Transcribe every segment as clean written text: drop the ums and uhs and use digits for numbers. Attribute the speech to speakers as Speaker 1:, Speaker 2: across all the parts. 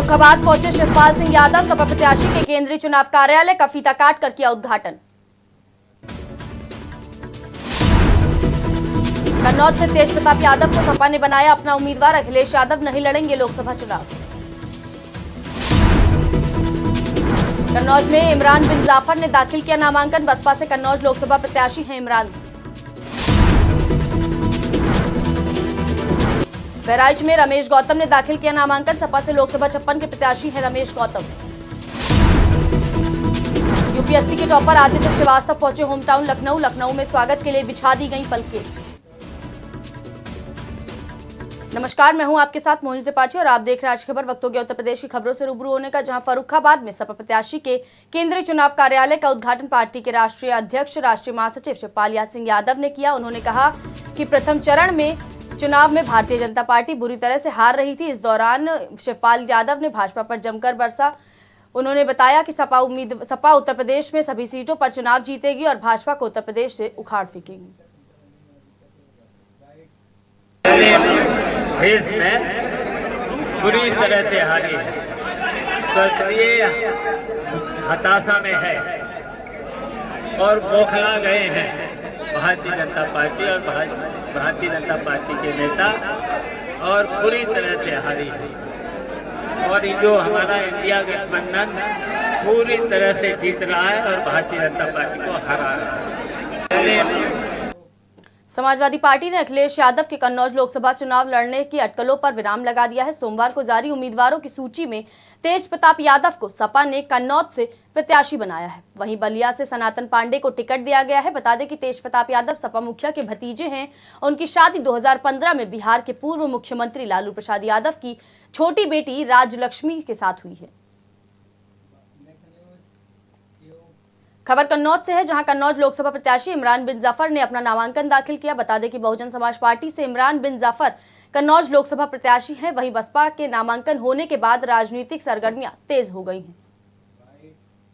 Speaker 1: फर्रुखाबाद पहुंचे शिवपाल सिंह यादव। सपा प्रत्याशी के केंद्रीय चुनाव कार्यालय का फीता काट कर किया उद्घाटन। कन्नौज से तेज प्रताप यादव को सपा ने बनाया अपना उम्मीदवार। अखिलेश यादव नहीं लड़ेंगे लोकसभा चुनाव। कन्नौज में इमरान बिन जाफर ने दाखिल किया नामांकन। बसपा से कन्नौज लोकसभा प्रत्याशी हैं इमरान। बहराइच में रमेश गौतम ने दाखिल किया नामांकन। सपा से लोकसभा 56 के प्रत्याशी हैं रमेश गौतम। यूपीएससी के टॉपर आदित्य श्रीवास्तव पहुंचे होम टाउन लखनऊ। लखनऊ में स्वागत के लिए बिछा दी गई पलकें। नमस्कार, मैं हूं आपके साथ मोहिनी त्रिपाठी और आप देख रहे हैं आज खबर। वक्त हो गया उत्तर प्रदेश की खबरों से रूबरू होने का, जहां फर्रुखाबाद में सपा प्रत्याशी के केंद्रीय चुनाव कार्यालय का उद्घाटन पार्टी के राष्ट्रीय अध्यक्ष राष्ट्रीय महासचिव शिवपाल सिंह यादव ने किया। उन्होंने कहा कि प्रथम चरण में चुनाव में भारतीय जनता पार्टी बुरी तरह से हार रही थी। इस दौरान शिवपाल यादव ने भाजपा पर जमकर बरसा। उन्होंने बताया कि सपा उत्तर प्रदेश में सभी सीटों पर चुनाव जीतेगी और भाजपा को उत्तर प्रदेश से उखाड़ फेंकेगी।
Speaker 2: देश में बुरी तरह से हारी है, तो इसलिए हताशा में है और बौखला गए हैं भारतीय जनता पार्टी और भारतीय जनता पार्टी के नेता, और बुरी तरह से हारी है। और जो हमारा इंडिया गठबंधन पूरी तरह से जीत रहा है और भारतीय जनता पार्टी को हरा रहा है।
Speaker 1: समाजवादी पार्टी ने अखिलेश यादव के कन्नौज लोकसभा चुनाव लड़ने की अटकलों पर विराम लगा दिया है। सोमवार को जारी उम्मीदवारों की सूची में तेज प्रताप यादव को सपा ने कन्नौज से प्रत्याशी बनाया है। वहीं बलिया से सनातन पांडे को टिकट दिया गया है। बता दें कि तेज प्रताप यादव सपा मुखिया के भतीजे हैं। उनकी शादी 2015 में बिहार के पूर्व मुख्यमंत्री लालू प्रसाद यादव की छोटी बेटी राजलक्ष्मी के साथ हुई है। खबर कन्नौज से है, जहां कन्नौज लोकसभा प्रत्याशी इमरान बिन जाफर ने अपना नामांकन दाखिल किया। बता दें कि बहुजन समाज पार्टी से इमरान बिन जाफर कन्नौज लोकसभा प्रत्याशी हैं। वहीं बसपा के नामांकन होने के बाद राजनीतिक सरगर्मियां तेज हो गई हैं।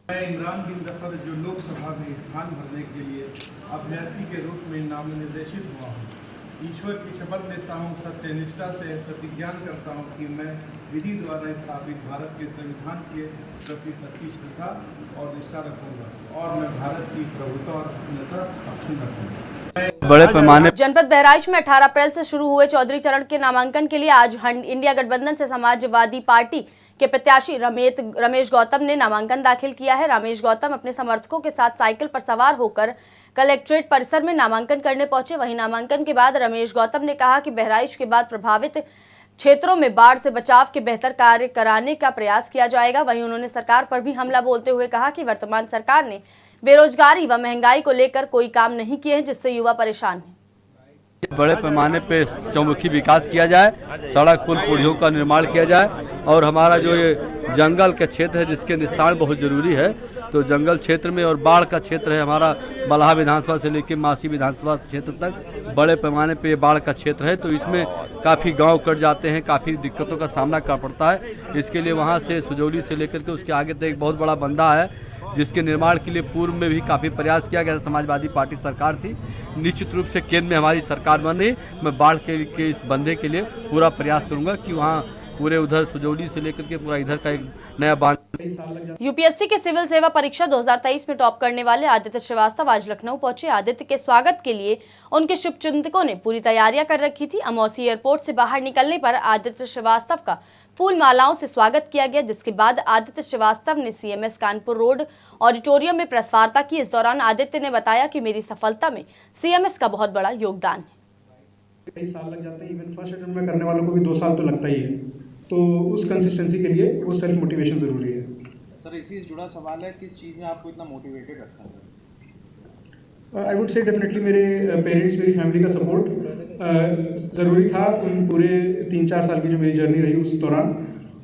Speaker 3: मैं इमरान बिन जाफर जो लोकसभा में स्थान भरने के लिए अभ्यर्थी के रूप में नामनिर्देशित हुआ हूँ, ईश्वर की शपथ लेता हूँ, सत्यनिष्ठा से प्रतिज्ञान करता हूँ कि मैं विधि द्वारा स्थापित भारत के संविधान के प्रति सच्ची श्रद्धा और निष्ठा रखूंगा और मैं भारत की प्रभुता और अखंडता अक्षुण्ण रखूंगा।
Speaker 4: बड़े पैमाने
Speaker 1: जनपद बहराइच में 18 अप्रैल से शुरू हुए चौधरी चरण के नामांकन के लिए आज इंडिया गठबंधन से समाजवादी पार्टी के प्रत्याशी रमेश गौतम ने नामांकन दाखिल किया है। रमेश गौतम अपने समर्थकों के साथ साइकिल पर सवार होकर कलेक्ट्रेट परिसर में नामांकन करने पहुंचे। वहीं नामांकन के बाद रमेश गौतम ने कहा कि बहराइच के बाद प्रभावित क्षेत्रों में बाढ़ से बचाव के बेहतर कार्य कराने का प्रयास किया जाएगा। वहीं उन्होंने सरकार पर भी हमला बोलते हुए कहा कि वर्तमान सरकार ने बेरोजगारी व महंगाई को लेकर कोई काम नहीं किए हैं, जिससे युवा परेशान हैं।
Speaker 4: बड़े पैमाने पे चौमुखी विकास किया जाए, सड़क पुल पुलियों का निर्माण किया जाए और हमारा जो ये जंगल का क्षेत्र है जिसके निस्तारण बहुत ज़रूरी है, तो जंगल क्षेत्र में और बाढ़ का क्षेत्र है हमारा बलहा विधानसभा से लेकर मासी विधानसभा क्षेत्र तक बड़े पैमाने पे बाढ़ का क्षेत्र है। तो इसमें काफ़ी गांव कट जाते हैं, काफ़ी दिक्कतों का सामना करना पड़ता है। इसके लिए वहाँ से सुजौली से लेकर के उसके आगे तक एक बहुत बड़ा बंधा है, जिसके निर्माण के लिए पूर्व में भी काफ़ी प्रयास किया गया। समाजवादी पार्टी सरकार थी, निश्चित रूप से केंद्र में हमारी सरकार बन रही। मैं बाढ़ के इस बंधे के लिए पूरा प्रयास करूंगा कि वहाँ पूरे उधर सुजौली से लेकर के पूरा इधर का एक नया बांध।
Speaker 1: यूपीएससी के सिविल सेवा परीक्षा 2023 में टॉप करने वाले आदित्य श्रीवास्तव आज लखनऊ पहुंचे। आदित्य के स्वागत के लिए उनके शुभचिंतकों ने पूरी तैयारियां कर रखी थी। अमौसी एयरपोर्ट से बाहर निकलने पर आदित्य श्रीवास्तव का फूल मालाओं से स्वागत किया गया, जिसके बाद आदित्य श्रीवास्तव ने सीएमएस कानपुर रोड ऑडिटोरियम में प्रेस वार्ता की। इस दौरान आदित्य ने बताया कि मेरी सफलता में सीएमएस का बहुत बड़ा योगदान है।
Speaker 5: कई साल लग जाते हैं, इवन फर्स्ट अटेम्प्ट में करने वालों को भी 2 साल तो लगता ही है, तो उस कंसिस्टेंसी के लिए वो सेल्फ मोटिवेशन ज़रूरी है।
Speaker 6: सर, इसी से जुड़ा सवाल है, किस चीज़ में आपको इतना मोटिवेटेड रखता है?
Speaker 5: आई वुड से डेफिनेटली मेरे पेरेंट्स, मेरी फैमिली का सपोर्ट ज़रूरी था उन पूरे 3-4 साल की जो मेरी जर्नी रही उस दौरान।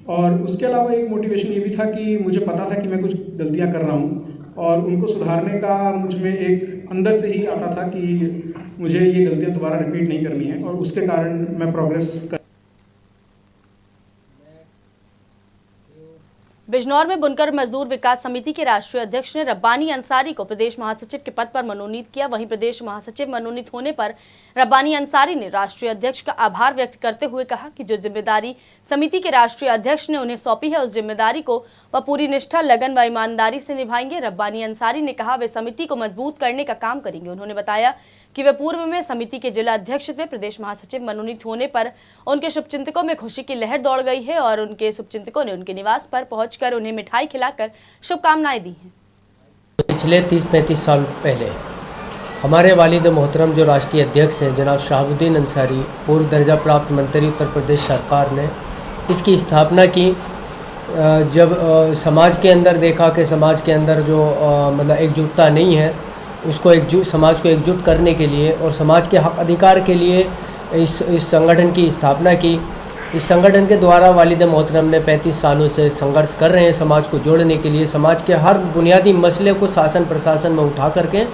Speaker 5: और उसके अलावा एक मोटिवेशन ये भी था कि मुझे पता था कि मैं कुछ गलतियाँ कर रहा हूँ और उनको सुधारने का मुझ में एक अंदर से ही आता था कि मुझे ये गलतियाँ दोबारा रिपीट नहीं करनी है, और उसके कारण मैं प्रोग्रेस कर।
Speaker 1: बिजनौर में बुनकर मजदूर विकास समिति के राष्ट्रीय अध्यक्ष ने रब्बानी अंसारी को प्रदेश महासचिव के पद पर मनोनीत किया। वहीं प्रदेश महासचिव मनोनीत होने पर रब्बानी अंसारी ने राष्ट्रीय अध्यक्ष का आभार व्यक्त करते हुए कहा कि जो जिम्मेदारी समिति के राष्ट्रीय अध्यक्ष ने उन्हें सौंपी है, उस जिम्मेदारी को वह पूरी निष्ठा, लगन व ईमानदारी से निभाएंगे। रब्बानी अंसारी ने कहा वे समिति को मजबूत करने का काम करेंगे। उन्होंने बताया कि वे पूर्व में समिति के जिला अध्यक्ष थे। प्रदेश महासचिव मनोनीत होने पर उनके शुभचिंतकों में खुशी की लहर दौड़ गई है और उनके शुभचिंतकों ने उनके निवास पर पहुंचकर उन्हें मिठाई खिलाकर शुभकामनाएं दी हैं।
Speaker 7: पिछले 30-35 साल पहले हमारे वालिद मोहतरम जो राष्ट्रीय अध्यक्ष हैं जनाब शहाबुद्दीन अंसारी, पूर्व दर्जा प्राप्त मंत्री उत्तर प्रदेश सरकार ने इसकी स्थापना की। जब समाज के अंदर देखा कि समाज के अंदर जो मतलब एकजुटता नहीं है, उसको समाज को एकजुट करने के लिए और समाज के हक अधिकार के लिए इस संगठन की स्थापना की। इस संगठन के द्वारा वालिद मोहतरम ने 35 सालों से संघर्ष कर रहे हैं समाज को जोड़ने के लिए। समाज के हर बुनियादी मसले को शासन प्रशासन में उठा करके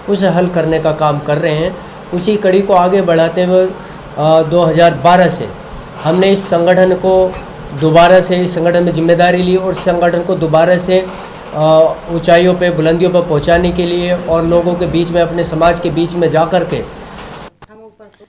Speaker 7: उसे हल करने का काम कर रहे हैं। उसी कड़ी को आगे बढ़ाते हुए 2012 से हमने इस संगठन को दोबारा से इस संगठन में जिम्मेदारी ली और संगठन को दोबारा से ऊंचाइयों पे, बुलंदियों पर पहुंचाने के लिए और लोगों के बीच में, अपने समाज के बीच में जा कर के।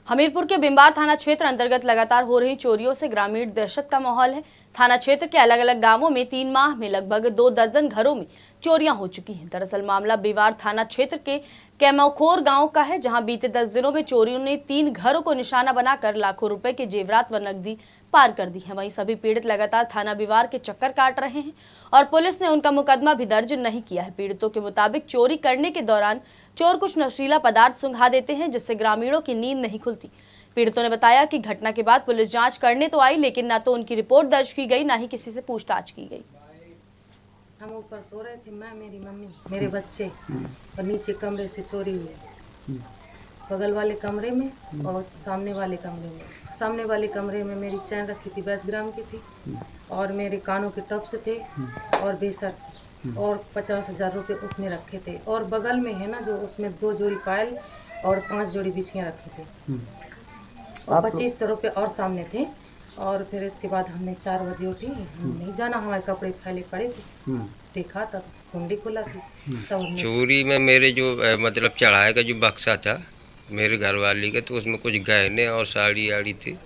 Speaker 1: हमीरपुर के बिंबार थाना क्षेत्र अंतर्गत लगातार हो रही चोरियों से ग्रामीण दहशत का माहौल है। थाना क्षेत्र के अलग अलग गांवों में 3 माह में लगभग 2 दर्जन घरों में चोरियां हो चुकी हैं। दरअसल मामला बिवार थाना क्षेत्र के कैमौखोर गांव का है, जहां बीते 10 दिनों में चोरियों ने 3 घरों को निशाना बनाकर लाखों रुपए के जेवरात व नकदी पार कर दी है। वहीं सभी पीड़ित लगातार थाना बिवार के चक्कर काट रहे हैं और पुलिस ने उनका मुकदमा भी दर्ज नहीं किया है। पीड़ितों के मुताबिक चोरी करने के दौरान चोर कुछ नशीला पदार्थ सुंघा देते हैं, जिससे ग्रामीणों की नींद नहीं खुलती। पीड़ितों ने बताया कि घटना के बाद पुलिस जांच करने तो आई, लेकिन ना तो उनकी रिपोर्ट दर्ज की गई, ना ही किसी से पूछताछ की गई।
Speaker 8: हम ऊपर सो रहे थे, मैं, मेरी मम्मी, मेरे बच्चे, और नीचे कमरे से चोरी हुई, बगल वाले कमरे में और सामने वाले कमरे में। सामने वाले कमरे में मेरी चैन रखी थी 20 ग्राम की थी और मेरे कानों के टप्स थे और बेसर और 50,000 रुपये उसमें रखे थे। और बगल में है ना जो, उसमें 2 जोड़ी पायल और 5 जोड़ी बिछियाँ रखे थे और 2500 रुपये और सामने थे। और फिर इसके बाद हमने 4 बजे उठी, नहीं जाना, हमारे कपड़े फैले पड़े थे, देखा तब कुंडी खुला थी।
Speaker 9: चोरी में मेरे जो मतलब चढ़ाए का जो बक्सा था मेरे घरवाली का, तो उसमें कुछ गहने और साड़ी आड़ी थी।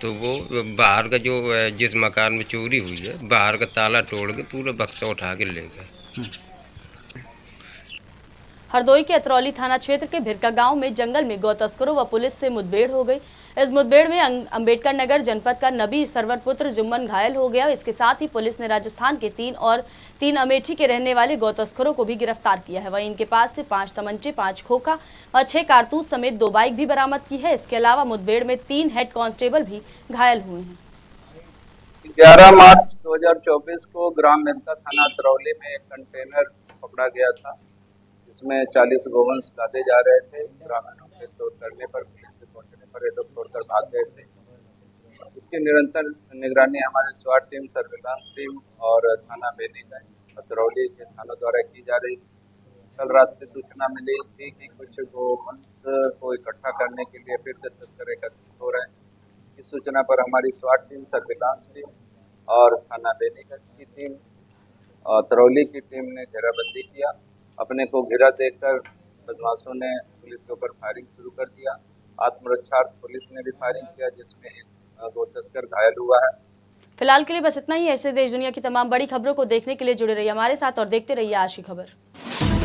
Speaker 9: तो वो बाहर का जो जिस मकान में चोरी हुई है, बाहर का ताला तोड़ के पूरा बक्सा उठा के ले गए।
Speaker 1: हरदोई के अतरौली थाना क्षेत्र के भिरका गांव में जंगल में गौ तस्करों व पुलिस से मुठभेड़ हो गई। इस मुठभेड़ में अंबेडकर नगर जनपद का नबी सरवर पुत्र जुम्मन घायल हो गया। इसके साथ ही पुलिस ने राजस्थान के 3 और 3 अमेठी के रहने वाले गौ तस्करों को भी गिरफ्तार किया है। वहीं इनके पास से 5 तमंचे, 5 खोखा और 6 कारतूस समेत 2 बाइक भी बरामद की है। इसके अलावा मुठभेड़ में 3 हेड कांस्टेबल भी घायल हुए हैं।
Speaker 10: 11 मार्च 2024 को ग्राम मिरका थाना अतरौली में एक कंटेनर पकड़ा गया था, जिसमें 40 गोवंश लादे जा रहे थे। ग्रामीणों के शोध करने पर, पुलिस के पहुंचने पर ये लोग छोड़कर भाग गए थे। इसकी निरंतर निगरानी हमारे स्वाट टीम, सर्विलांस टीम और थाना बेनीगंज अतरौली के थानों द्वारा की जा रही थी। कल रात्रि सूचना मिली थी कि कुछ गोवंश को इकट्ठा करने के लिए फिर से तस्कर एकत्रित हो रहे हैं। इस सूचना पर हमारी स्वाट टीम, सर्विलांस टीम और थाना बेनीगंज की टीम, अतरौली की टीम ने घेराबंदी किया। अपने को घिरा देखकर बदमाशों ने पुलिस के ऊपर फायरिंग शुरू कर दिया। आत्मरक्षार्थ पुलिस ने भी फायरिंग किया, जिसमें एक गौ तस्कर घायल हुआ है।
Speaker 1: फिलहाल के लिए बस इतना ही। ऐसे देश दुनिया की तमाम बड़ी खबरों को देखने के लिए जुड़े रहिए हमारे साथ और देखते रहिए आज की खबर।